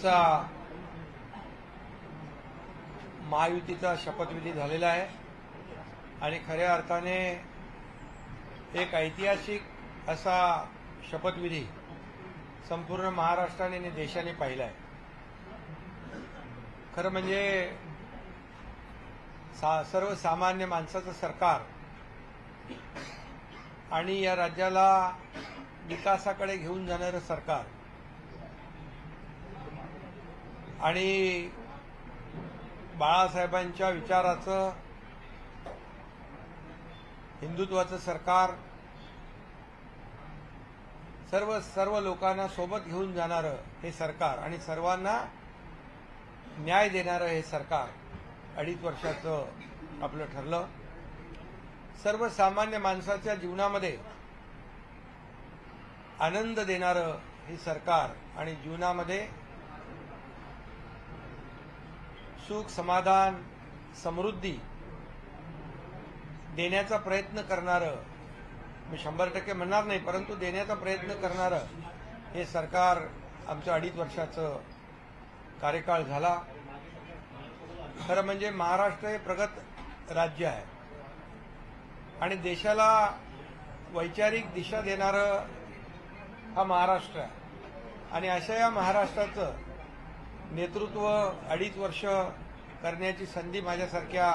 आजचा महायुतीचा शपथविधी झालेला आहे आणि खऱ्या अर्थाने एक ऐतिहासिक असा शपथविधी संपूर्ण महाराष्ट्राने आणि देशाने पाहिला आहे। खरं म्हणजे सर्वसामान्य माणसाचं सरकार आणि या राज्याला विकासाकडे घेऊन जाणारं सरकार आणि बाळासाहेबांच्या विचाराचं हिंदुत्वाचं सरकार सर्व लोकांना सोबत घेऊन जाणारं हे सरकार आणि सर्वांना न्याय देणारं हे सरकार 2.5 वर्षाचं आपलं ठरलं। सर्वसामान्य माणसाच्या जीवनामध्ये आनंद देणारं हे सरकार आणि जीवनामध्ये सुख समाधान समृद्धी देण्याचा प्रयत्न करणारं, मी 100% म्हणणार नाही परंतु देण्याचा प्रयत्न करणारं हे सरकार आमचं 2.5 वर्षाचं कार्यकाळ झाला। खरं म्हणजे महाराष्ट्र हे प्रगत राज्य आहे आणि देशाला वैचारिक दिशा देणारं हा महाराष्ट्र आहे आणि अशा या महाराष्ट्राचं नेतृत्व 2.5 वर्ष करण्याची संधी माझ्यासारख्या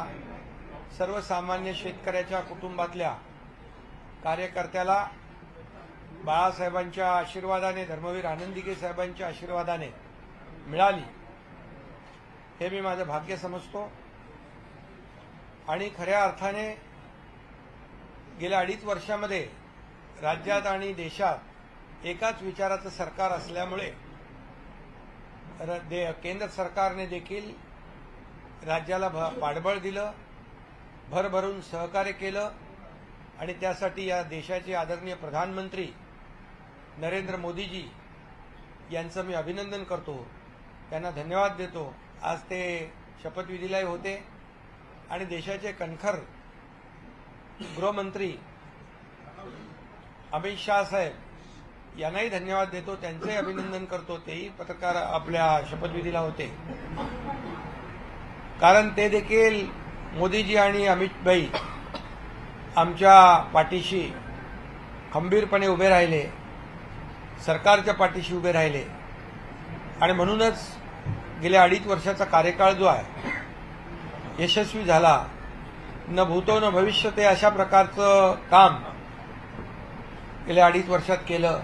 सर्वसामान्य शेतकऱ्याच्या कुटुंबातल्या कार्यकर्त्याला बाळासाहेबांच्या आशीर्वादाने, धर्मवीर आनंदीके साहेबांच्या आशीर्वादाने मिळाली हे मी माझं भाग्य समजतो। आणि खऱ्या अर्थाने गेल्या 2.5 वर्षामध्ये राज्यात आणि देशात एकाच विचाराचं सरकार असल्यामुळे केंद्र सरकारने देखील राज्याला पाठबळ दिलं, भरभरून सहकार्य केलं आणि त्यासाठी या देशाचे आदरणीय प्रधानमंत्री नरेंद्र मोदीजी यांचं मी अभिनंदन करतो, त्यांना धन्यवाद देतो। आज ते शपथविधीलाही होते आणि देशाचे कणखर गृहमंत्री अमित शाह साहेब यांनाही धन्यवाद देतो, त्यांचंही अभिनंदन करतो। तेही पत्रकार आपल्या शपथविधीला होते कारण ते देखील मोदीजी आणि अमित भाई आमच्या पाठीशी खंबीरपणे उभे राहिले, सरकारच्या पाठीशी उभे राहिले आणि म्हणूनच गेल्या 2.5 वर्षाचा कार्यकाळ जो आहे यशस्वी झाला। न भूतो न भविष्यते अशा प्रकारचं काम गेल्या 2.5 वर्षात केलं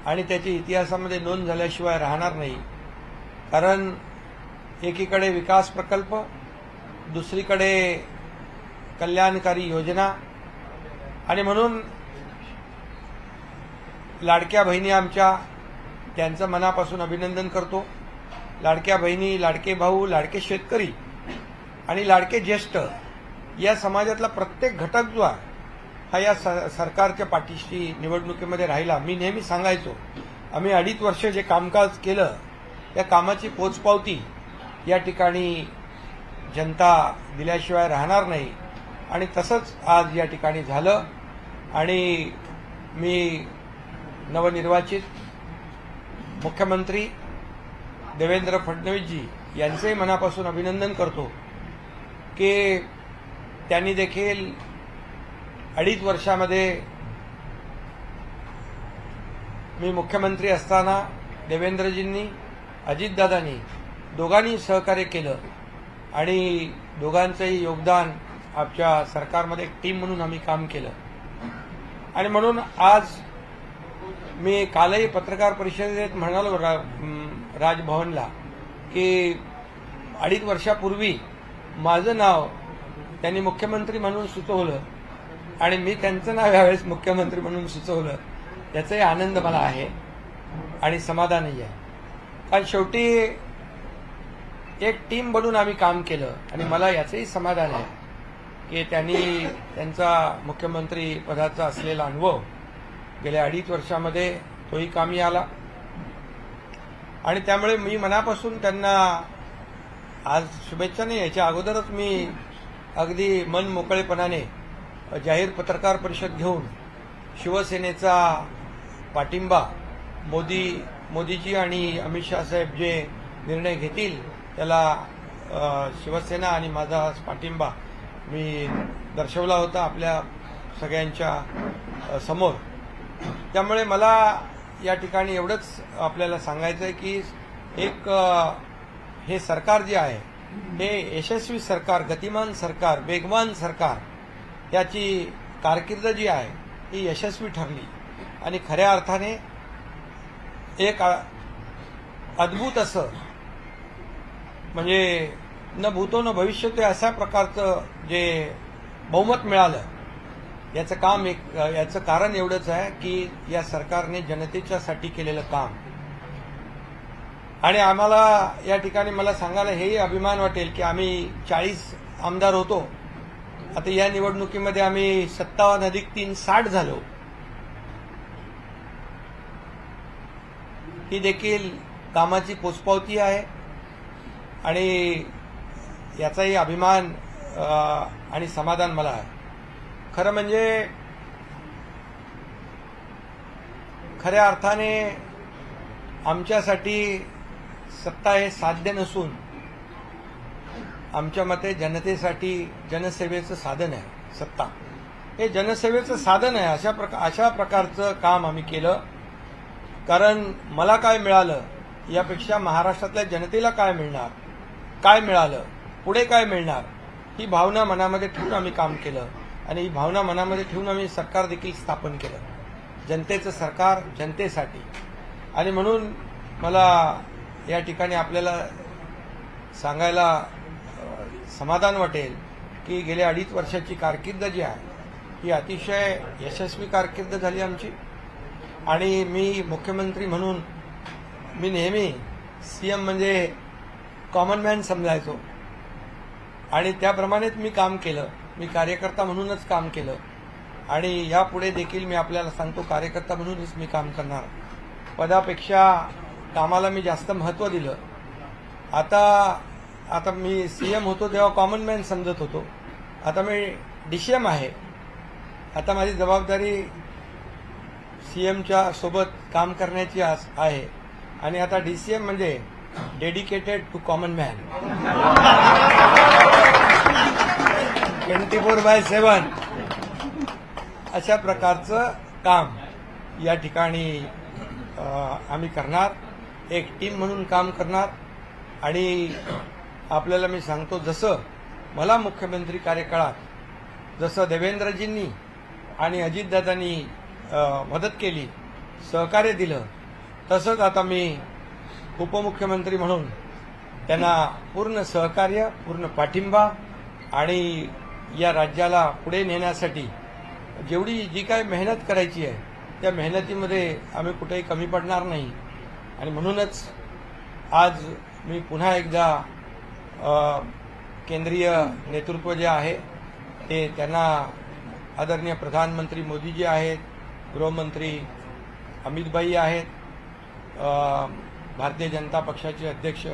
आणि त्याची इतिहासामध्ये नोंद झाल्याशिवाय राहणार नाही। कारण एकीकडे विकास प्रकल्प, दुसरीकडे कल्याणकारी योजना आणि म्हणून लाडक्या बहिणी आमच्या त्यांचं मनापासून अभिनंदन करतो। लाडक्या बहिणी, लाडके भाऊ, लाडके शेतकरी आणि लाडके ज्येष्ठ या समाजातला प्रत्येक घटक जो आहे हा या सरकारच्या पाठीशी निवडणुकीमध्ये राहिला। मी नेहमी सांगायचो आम्ही 2.5 वर्ष जे कामकाज केलं त्या कामाची पोचपावती या ठिकाणी जनता दिल्याशिवाय राहणार नाही आणि तसंच आज या ठिकाणी झालं आणि मी नवनिर्वाचित मुख्यमंत्री देवेंद्र फडणवीसजी यांचंही मनापासून अभिनंदन करतो की त्यांनी देखील 2.5 वर्षामध्ये मी मुख्यमंत्री असताना देवेंद्रजींनी, अजितदादांनी दोघांनी सहकार्य केलं आणि दोघांचंही योगदान आमच्या सरकारमध्ये एक टीम म्हणून आम्ही काम केलं आणि म्हणून आज मी कालही पत्रकार परिषदेत म्हणालो राजभवनला की 2.5 वर्षापूर्वी माझं नाव त्यांनी मुख्यमंत्री म्हणून सुचवलं आणि मी त्यांचं नाव यावेळेस मुख्यमंत्री म्हणून सुचवलं, याचाही आनंद मला आहे आणि समाधानही आहे। कारण शेवटी एक टीम बनून आम्ही काम केलं आणि मला याचंही समाधान आहे की त्यांनी त्यांचा मुख्यमंत्री पदाचा असलेला अनुभव गेल्या 2.5 वर्षामध्ये तोही कामी आला आणि त्यामुळे मी मनापासून त्यांना आज शुभेच्छा नाही, याच्या अगोदरच मी अगदी मन मोकळेपणाने जाहीर पत्रकार परिषद घेऊन शिवसेनेचा पाठिंबा मोदीजी आणि अमित शाह साहेब जे निर्णय घेतील त्याला शिवसेना आणि माझा पाठिंबा मी दर्शवला होता आपल्या सगळ्यांच्या समोर. त्यामुळे मला या ठिकाणी एवढंच आपल्याला सांगायचं आहे की एक हे सरकार जे आहे हे यशस्वी सरकार, गतिमान सरकार, वेगवान सरकार, त्याची कारकीर्द जी आहे ही यशस्वी ठरली आणि खऱ्या अर्थाने एक अद्भुत असं म्हणजे न भूतो न भविष्यतो अशा प्रकारचं जे बहुमत मिळालं याचं कारण एवढंच आहे की या सरकारने जनतेच्यासाठी केलेलं काम. आणि आम्हाला या ठिकाणी मला सांगायला हेही अभिमान वाटेल की आम्ही 40 आमदार होतो, आता या निवडणुकीमध्ये आम्ही 57+3 60 झालो. ही देखील कामाची पोचपावती आहे आणि याचाही अभिमान आणि समाधान मला आहे. खरं म्हणजे खऱ्या अर्थाने आमच्यासाठी सत्ता हे साध्य नसून आमच्या मते जनतेसाठी जनसेवेचं साधन आहे. सत्ता हे जनसेवेचं साधन आहे. अशा प्रकारचं काम आम्ही केलं. कारण मला काय मिळालं यापेक्षा महाराष्ट्रातल्या जनतेला काय मिळणार, काय मिळालं, पुढे काय मिळणार, ही भावना मनामध्ये ठेवून आम्ही काम केलं आणि ही भावना मनामध्ये ठेवून आम्ही सरकार देखील स्थापन केलं. जनतेचं सरकार जनतेसाठी. आणि म्हणून मला या ठिकाणी आपल्याला सांगायला समाधान वाटेल की गेल्या 2.5 वर्षाची कारकीर्द जी आहे ही अतिशय यशस्वी कारकीर्द झाली आमची. आणि मी मुख्यमंत्री म्हणून मी नेहमी सीएम म्हणजे कॉमन मॅन समजायचो आणि त्याप्रमाणेच मी काम केलं. मी कार्यकर्ता म्हणूनच काम केलं आणि यापुढे देखील मी आपल्याला सांगतो कार्यकर्ता म्हणूनच मी काम करणार. पदापेक्षा कामाला मी जास्त महत्त्व दिलं. आता मी सीएम होतो तेव्हा कॉमन मॅन समजत होतो, आता मी डीसीएम आहे. आता माझी जबाबदारी सीएमच्या सोबत काम करण्याची आहे आणि आता डीसीएम म्हणजे डेडिकेटेड टू कॉमन मॅन. 24/7 अशा प्रकारचं काम या ठिकाणी आम्ही करणार. एक टीम म्हणून काम करणार. आणि आपल्याला मी सांगतो जसं मला मुख्यमंत्री कार्यकाळात जसं देवेंद्रजींनी आणि अजितदादांनी मदत केली, सहकार्य दिलं, तसंच आता मी उपमुख्यमंत्री म्हणून त्यांना पूर्ण सहकार्य, पूर्ण पाठिंबा आणि या राज्याला पुढे नेण्यासाठी जी काही मेहनत करायची आहे त्या मेहनतीमध्ये आम्ही कुठेही कमी पडणार नाही. आणि म्हणूनच आज मी पुन्हा एकदा केंद्रीय नेतृत्व जे आहे ते त्यांना आदरणीय प्रधानमंत्री मोदीजी आहेत, गृहमंत्री अमितभाई आहेत, भारतीय जनता पक्षाचे अध्यक्ष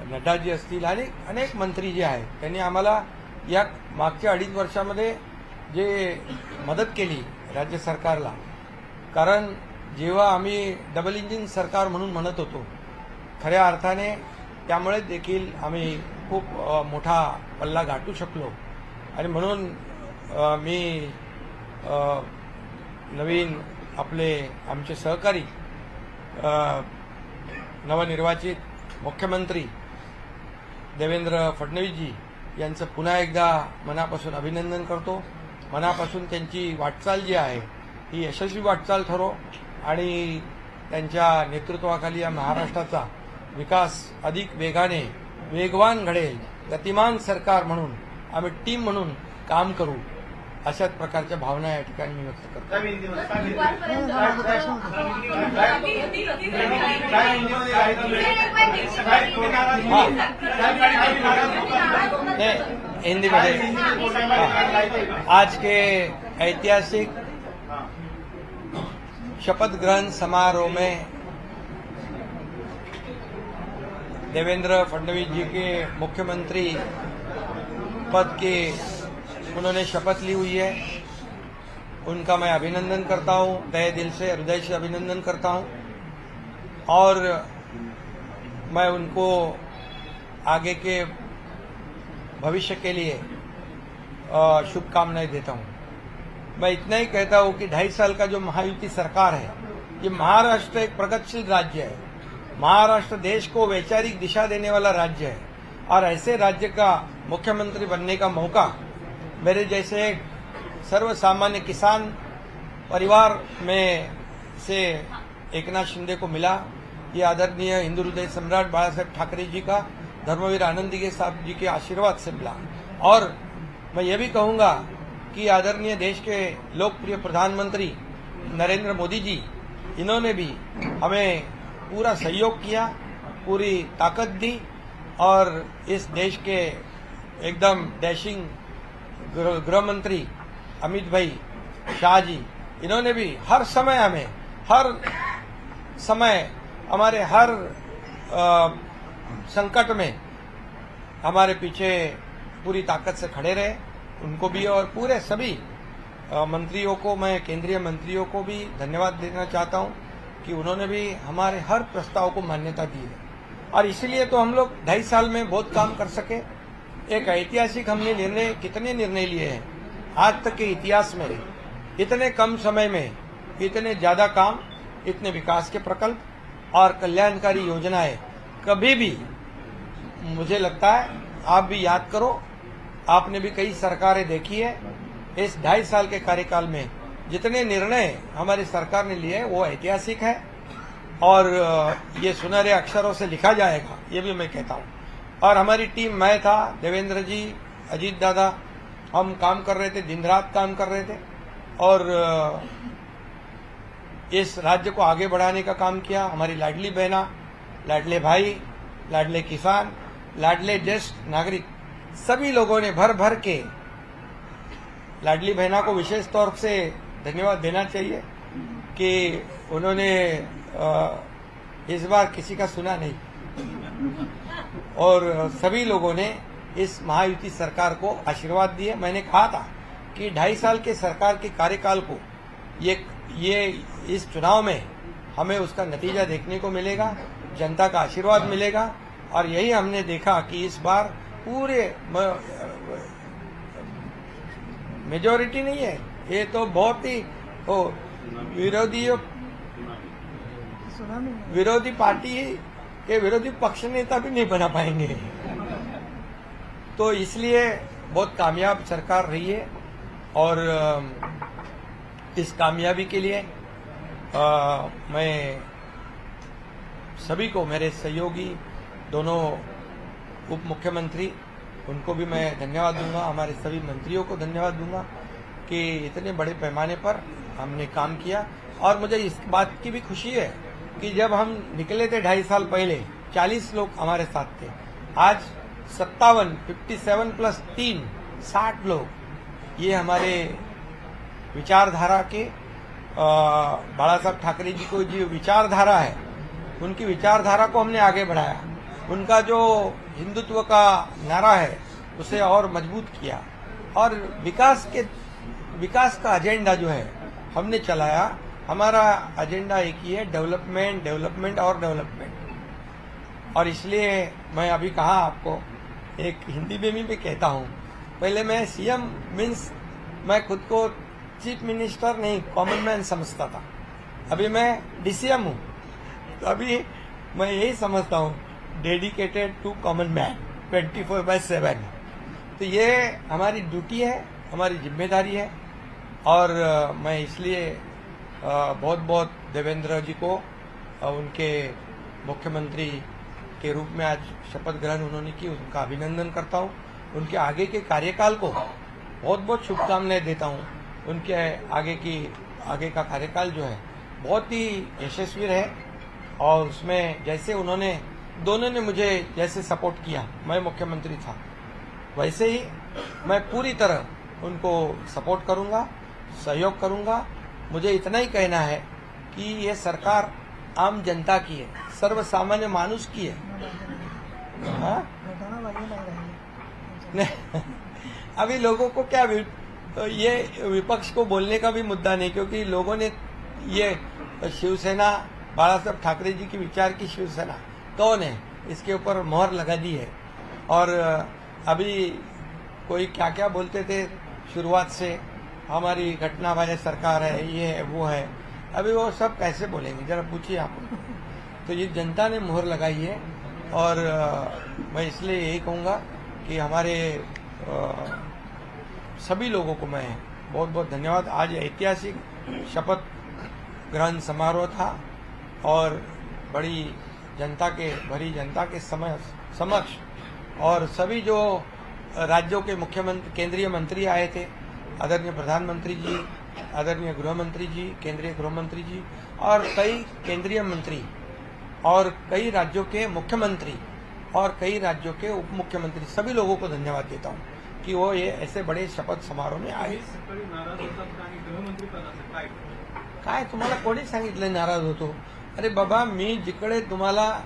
नड्डाजी असतील आणि अनेक मंत्री जे आहेत त्यांनी आम्हाला या मागच्या 2.5 वर्षामध्ये जे मदत केली राज्य सरकारला. कारण जेव्हा आम्ही डबल इंजिन सरकार म्हणून म्हणत होतो खऱ्या अर्थाने त्यामुळे देखील आम्ही खूप मोठा पल्ला गाठू शकलो. आणि म्हणून मी नवीन आमचे सहकारी नवनिर्वाचित मुख्यमंत्री देवेंद्र फडणवीसजी यांचं पुन्हा एकदा मनापासून अभिनंदन करतो. मनापासून त्यांची वाटचाल जी आहे ही यशस्वी वाटचाल ठरो आणि त्यांच्या नेतृत्वाखाली या महाराष्ट्राचा विकास अधिक वेगाने वेगवान घडेल. गतिमान सरकार म्हणून आम्ही टीम म्हणून काम करू अशाच प्रकारच्या भावना या ठिकाणी मी व्यक्त करतो. हिंदी में आज के ऐतिहासिक शपथ ग्रहण समारोह में देवेंद्र फडणवीस जी के मुख्यमंत्री पद के उन्होंने शपथ ली हुई है. उनका मैं अभिनंदन करता हूं, तहे दिल से हृदय से अभिनंदन करता हूं. और मैं उनको आगे के भविष्य के लिए शुभकामनाएं देता हूं। मैं इतना ही कहता हूं कि 2.5 साल का जो महायुति सरकार है, ये महाराष्ट्र एक प्रगतिशील राज्य है। महाराष्ट्र देश को वैचारिक दिशा देने वाला राज्य है और ऐसे राज्य का मुख्यमंत्री बनने का मौका मेरे जैसे एक सर्वसामान्य किसान परिवार में से एकनाथ शिंदे को मिला। ये आदरणीय हिंदू हृदय सम्राट बाला साहेब ठाकरे जी का, धर्मवीर आनंदी साहब जी के आशीर्वाद से मिला। और मैं ये भी कहूंगा कि आदरणीय देश के लोकप्रिय प्रधानमंत्री नरेंद्र मोदी जी, इन्होंने भी हमें पूरा सहयोग किया, पूरी ताकत दी और इस देश के एकदम डैशिंग गृह मंत्री अमित भाई शाह जी, इन्होंने भी हर समय हमारे हर संकट में हमारे पीछे पूरी ताकत से खड़े रहे। उनको भी और पूरे सभी मंत्रियों को, मैं केंद्रीय मंत्रियों को भी धन्यवाद देना चाहता हूं कि उन्होंने भी हमारे हर प्रस्ताव को मान्यता दी है और इसीलिए तो हम लोग 2.5 साल में बहुत काम कर सके। एक ऐतिहासिक हमने कितने निर्णय लिए हैं आज तक के इतिहास में। इतने कम समय में इतने ज्यादा काम, इतने विकास के प्रकल्प और कल्याणकारी योजनाएं कभी भी, मुझे लगता है आप भी याद करो, आपने भी कई सरकारें देखी है। इस 2.5 साल के कार्यकाल में जितने निर्णय हमारी सरकार ने लिए वो ऐतिहासिक है और ये सुनहरे अक्षरों से लिखा जाएगा, ये भी मैं कहता हूँ। और हमारी टीम, मैं था, देवेंद्र जी, अजीत दादा, हम काम कर रहे थे, दिन रात काम कर रहे थे और इस राज्य को आगे बढ़ाने का काम किया। हमारी लाडली बहना, लाडले भाई, लाडले किसान, लाडले ज्येष्ठ नागरिक, सभी लोगों ने भर भर के, लाडली बहना को विशेष तौर से धन्यवाद देना चाहिए कि उन्होंने इस बार किसी का सुना नहीं और सभी लोगों ने इस महायुति सरकार को आशीर्वाद दिए। मैंने कहा था कि 2.5 साल के सरकार के कार्यकाल को ये इस चुनाव में हमें उसका नतीजा देखने को मिलेगा, जनता का आशीर्वाद मिलेगा और यही हमने देखा कि इस बार पूरे मेजॉरिटी नहीं है, ये तो बहुत ही विरोधी पार्टी के विरोधी पक्ष नेता भी नहीं बना पाएंगे। तो इसलिए बहुत कामयाब सरकार रही है और इस कामयाबी के लिए मैं सभी को, मेरे सहयोगी दोनों उप मुख्यमंत्री, उनको भी मैं धन्यवाद दूंगा, हमारे सभी मंत्रियों को धन्यवाद दूंगा कि इतने बड़े पैमाने पर हमने काम किया। और मुझे इस बात की भी खुशी है कि जब हम निकले थे 2.5 साल पहले, 40 लोग हमारे साथ थे, आज 57 प्लस 3 60 लोग, ये हमारे विचारधारा के बाला साहब ठाकरे जी को जो विचारधारा है, उनकी विचारधारा को हमने आगे बढ़ाया। उनका जो हिंदुत्व का नारा है उसे और मजबूत किया और विकास का एजेंडा जो है हमने चलाया। हमारा एजेंडा एक ही है, डेवलपमेंट, डेवलपमेंट और डेवलपमेंट। और इसलिए मैं अभी कहा आपको, एक हिंदी में भी कहता हूँ, पहले मैं सीएम मीन्स मैं खुद को चीफ मिनिस्टर नहीं, कॉमन मैन समझता था। अभी मैं डीसीएम हूँ, तो अभी मैं यही समझता हूँ, डेडिकेटेड टू कॉमन मैन 24/7। तो ये हमारी ड्यूटी है, हमारी जिम्मेदारी है और मैं इसलिए बहुत बहुत देवेंद्र जी को उनके मुख्यमंत्री के रूप में आज शपथ ग्रहण उन्होंने की, उनका अभिनंदन करता हूँ। उनके आगे के कार्यकाल को बहुत बहुत शुभकामनाएं देता हूँ। उनके आगे का कार्यकाल जो है बहुत ही यशस्वी रहे और उसमें जैसे उन्होंने, दोनों ने मुझे जैसे सपोर्ट किया, मैं मुख्यमंत्री था, वैसे ही मैं पूरी तरह उनको सपोर्ट करूंगा, सहयोग करूंगा। मुझे इतना ही कहना है कि ये सरकार आम जनता की है, सर्वसामान्य मानुष की है। अभी लोगों को क्या, ये विपक्ष को बोलने का भी मुद्दा नहीं, क्योंकि लोगों ने ये शिवसेना बालासाहब ठाकरे जी की विचार की शिवसेना कौन है, इसके ऊपर मोहर लगा दी है। और अभी कोई क्या क्या बोलते थे शुरुआत से, हमारी घटना वाले सरकार है, ये है वो है, अभी वो सब कैसे बोलेंगे, जरा पूछिए आप। तो ये जनता ने मोहर लगाई है और मैं इसलिए यही कहूँगा कि हमारे सभी लोगों को मैं बहुत बहुत धन्यवाद। आज ऐतिहासिक शपथ ग्रहण समारोह था और भरी जनता के समक्ष और सभी जो राज्यों के मुख्यमंत्री, केंद्रीय मंत्री आए थे, आदरणीय प्रधानमंत्री जी, आदरणीय गृह मंत्री जी, केंद्रीय गृह मंत्री जी और कई केंद्रीय मंत्री और कई राज्यों के मुख्यमंत्री और कई राज्यों के उप मुख्यमंत्री, सभी लोगों को धन्यवाद देता हूं कि वो ये ऐसे बड़े शपथ समारोह में आए। काय तुम्हाला कोणी सांगितलं नाराज होतो? अरे बाबा, मी जिकडे तुम्हाला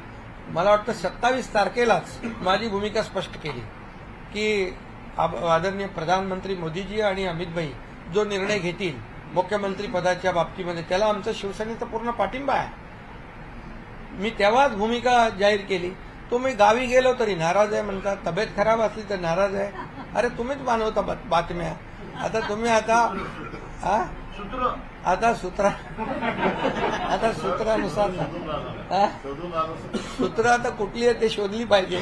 मला वाटतं 27 तारखेलाच माझी भूमिका स्पष्ट केली की आदरणीय प्रधानमंत्री मोदीजी आणि अमित भाई जो निर्णय घेतील मुख्यमंत्री पदाच्या बाबतीमध्ये त्याला आमचा शिवसेनेचा पूर्ण पाठिंबा आहे। मी तेव्हाच भूमिका जाहीर केली। तुम्ही गावी गेलो तरी नाराज आहे म्हणता, तब्येत खराब असली तर नाराज आहे। अरे तुम्हीच बनवता बातम्या। आता तुम्ही सूत्रानुसार सूत्र आता कुठली आहे ते शोधली पाहिजे।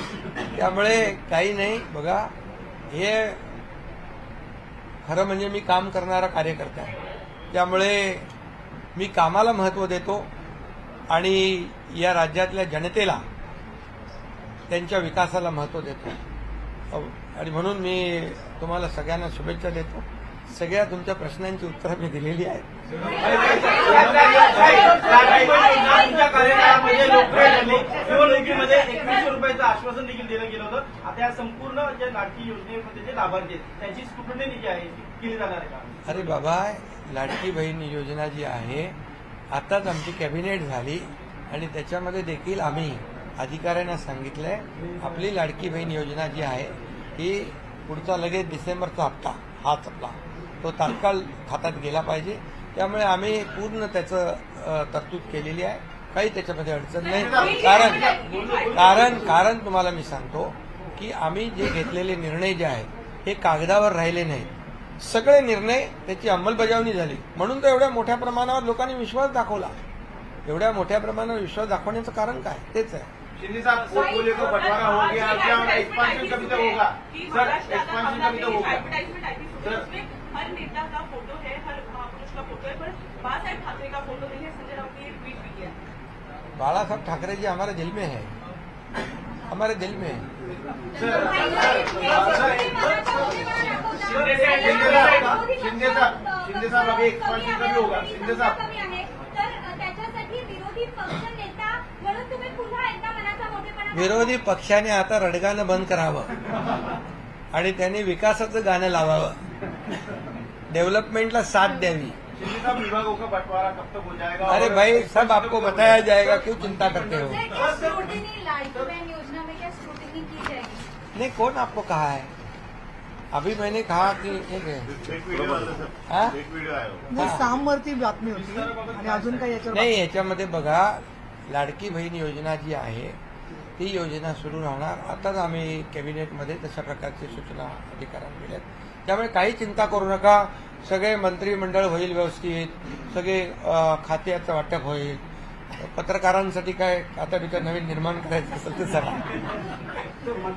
त्यामुळे काही नाही, बघा हे खरं म्हणजे मी काम करणारा कार्यकर्ता आहे, त्यामुळे मी कामाला महत्त्व देतो आणि या राज्यातल्या जनतेला त्यांच्या विकासाला महत्त्व देतो आणि म्हणून मी तुम्हाला सगळ्यांना शुभेच्छा देतो। सगळ्या तुमच्या प्रश्नांची उत्तरं मी दिलेली आहेत। निवडणुकीमध्ये 2100 रुपयाचं आश्वासन देखील दिलं गेलं होतं। आता या संपूर्ण ज्या लाडकी योजनेमध्ये जे लाभार्थी आहेत त्यांची स्क्रुटनी जी आहे ती केली जाणार आहे का? अरे बाबा, लाडकी बहीण योजना जी आहे आताच आमची कॅबिनेट झाली आणि त्याच्यामध्ये देखील आम्ही अधिकाऱ्यांना सांगितलंय आपली लाडकी बहीण योजना जी आहे ही पुढचा लगेच डिसेंबरचा हप्ता हाच आपला तो तात्काळ खात्यात गेला पाहिजे। त्यामुळे आम्ही पूर्ण त्याचं तरतूद केलेली आहे, काही त्याच्यामध्ये अडचण नाही। कारण तुम्हाला मी सांगतो की आम्ही जे घेतलेले निर्णय जे आहेत हे कागदावर राहिले नाहीत, सगळे निर्णय त्याची अंमलबजावणी झाली, म्हणून तर एवढ्या मोठ्या प्रमाणावर लोकांनी विश्वास दाखवला। एवढ्या मोठ्या प्रमाणावर विश्वास दाखवण्याचं कारण काय, तेच आहे। शिंदे साहब, बोले को बंटवारा हो गया, क्या एक्सपांशन कभी तक होगा? सर, एक्सपांशन कभी तक होगा? सर, हर नेता का फोटो है, हर महापुरुष का फोटो है, पर बालासाहेब ठाकरे का फोटो नहीं है। संजय राउत ने एक ट्वीट भी किया। बालासाहेब ठाकरे जी हमारे दिल में है, हमारे दिल में है। शिंदे साहब अभी एक्सपांशन कभी होगा? शिंदे साहब, विरोधी पक्षाने आता रडगाणं बंद करावं आणि त्यांनी विकासाचं गाणं लावावं, डेव्हलपमेंटला साथ द्यावी। शिंदे साहब, विभागों का बंटवारा कब तक हो जाएगा? अरे भाई, सब आपको बताया जाएगा, क्यों चिंता करते हो? लाडकी बहन योजना में क्या स्क्रूटिनी की जाएगी? नहीं, कौन आपको कहा है? अभी मैंने कहा की एक व्हिडिओ आला, सामवरती बातमी होती आणि अजून काही याच्यावर नाही, याच्यामध्ये बघा, लाडकी बहीण योजना जी आहे ती योजना सुरू राहणार। आताच आम्ही कॅबिनेटमध्ये तशा प्रकारची सूचना अधिकाऱ्यांना दिल्यात, त्यामुळे काही चिंता करू नका। सगळे मंत्रिमंडळ होईल व्यवस्थित, सगळे खात्याचं वाटप होईल। पत्रकारांसाठी काय आता बिचार नवीन निर्माण करायचं असेल तर सगळं,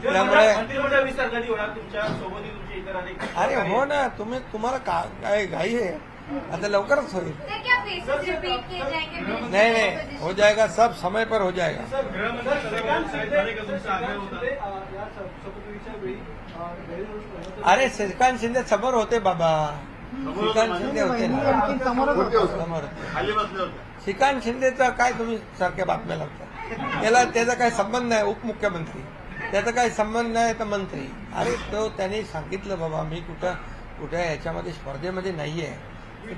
त्यामुळे मंत्रिमंडळ विस्तार कधी होणार तुमच्या सोबत? तुमचे इतर अधिकारी? अरे हो ना, तुम्हाला काय घाई आहे? आता लवकरच होईल। नहीं, हो जाएगा, सब समय पर हो जाएगा। अरे श्रीकांत शिंदे समोर होते बाबा, श्रीकांत शिंदे होते ना समोर होते। श्रीकांत शिंदेचा काय तुम्ही सारख्या बातम्या लागतात? त्याचा काय संबंध नाही, उपमुख्यमंत्री, त्याचा काय संबंध नाही तर मंत्री। अरे तो त्यांनी सांगितलं बाबा, मी कुठे याच्यामध्ये स्पर्धेमध्ये नाहीये।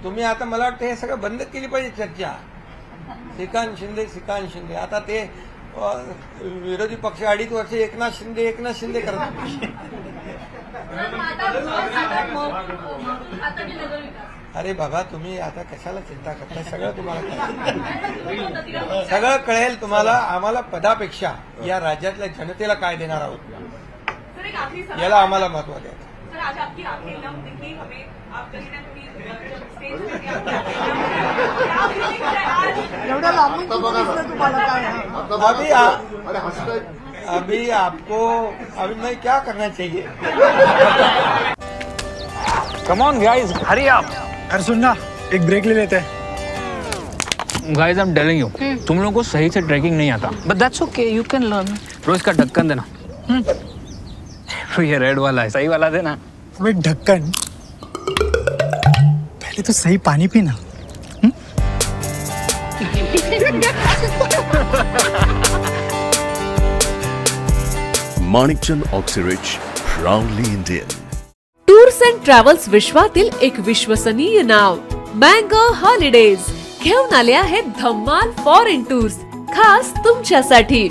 तुम्ही आता मला वाटतं हे सगळं बंद केली पाहिजे चर्चा। श्रीकांत शिंदे आता ते विरोधी पक्ष 2.5 वर्ष एकनाथ शिंदे करत। अरे बाबा तुम्ही आता कशाला चिंता करताय, सगळं तुम्हाला कळेल. सगळं कळेल तुम्हाला. आम्हाला पदापेक्षा या राज्यातल्या जनतेला काय देणार आहोत सर एक आखिरी सवाल. याला आम्हाला महत्व द्यायचं. सर आज आपकी आखिरी लम्ब दिखी हमें, आप कहीं ना कहीं जब स्टेज पे थे, आपकी आखिरी लम्ब दिखी. क्या फीलिंग्स है आज? एवढ्या लांबून कुठून दिसलं तुम्हाला काय अभी आपको अभी मैं क्या करना चाहिए. Come on guys, hurry up. अरे सुन ना, एक ब्रेक ले लेते हैं. Guys I am telling you, तुम लोगों को सही से ट्रैकिंग नहीं आता. But that's okay, you can learn. रोज का ढक्कन देना. ये रेड वाला है, सही वाला देना. अबे ढक्कन, पहले तो सही पानी पीना. Manikchand Oxyrich, proudly Indian. Tours and travels विश्वातील एक विश्वसनीय नाव मँगो हॉलिडेज घेऊन आले आहेत धम्माल फॉरेन टूर्स खास तुमच्यासाठी.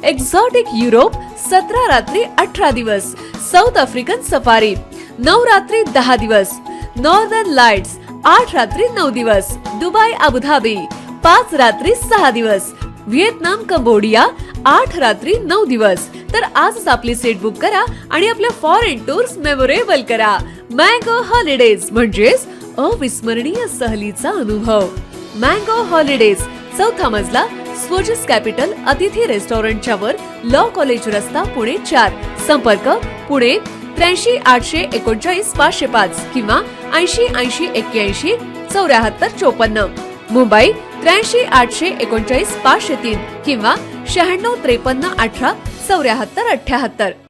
एक्झॉटिक युरोप 17 रात्री 18 दिवस, साऊथ आफ्रिकन सफारी 9 रात्री 10 दिवस, नॉर्दर्न लाईट्स 8 रात्री 9 दिवस, दुबई अबुधाबी 5 रात्री 6 दिवस, व्हिएतनाम कंबोडिया 8 रात्री 9 दिवस. तर आजच आपली सीट बुक करा आणि आपल्या फॉरेन टूर्स मेमोरेबल करा. मँगो हॉलिडेज म्हणजेच अविस्मरणीय सहलीचा अनुभव. मँगो हॉलिडेज, 4था मजला, स्वोजिस कॅपिटल अतिथी रेस्टॉरंटच्या वर, लॉ कॉलेज रस्ता, पुणे 4. संपर्क पुणे 83 839 505 किंवा 80 80 81 74 54. मुंबई 83 839 503 किंवा 96 53 18 74 78.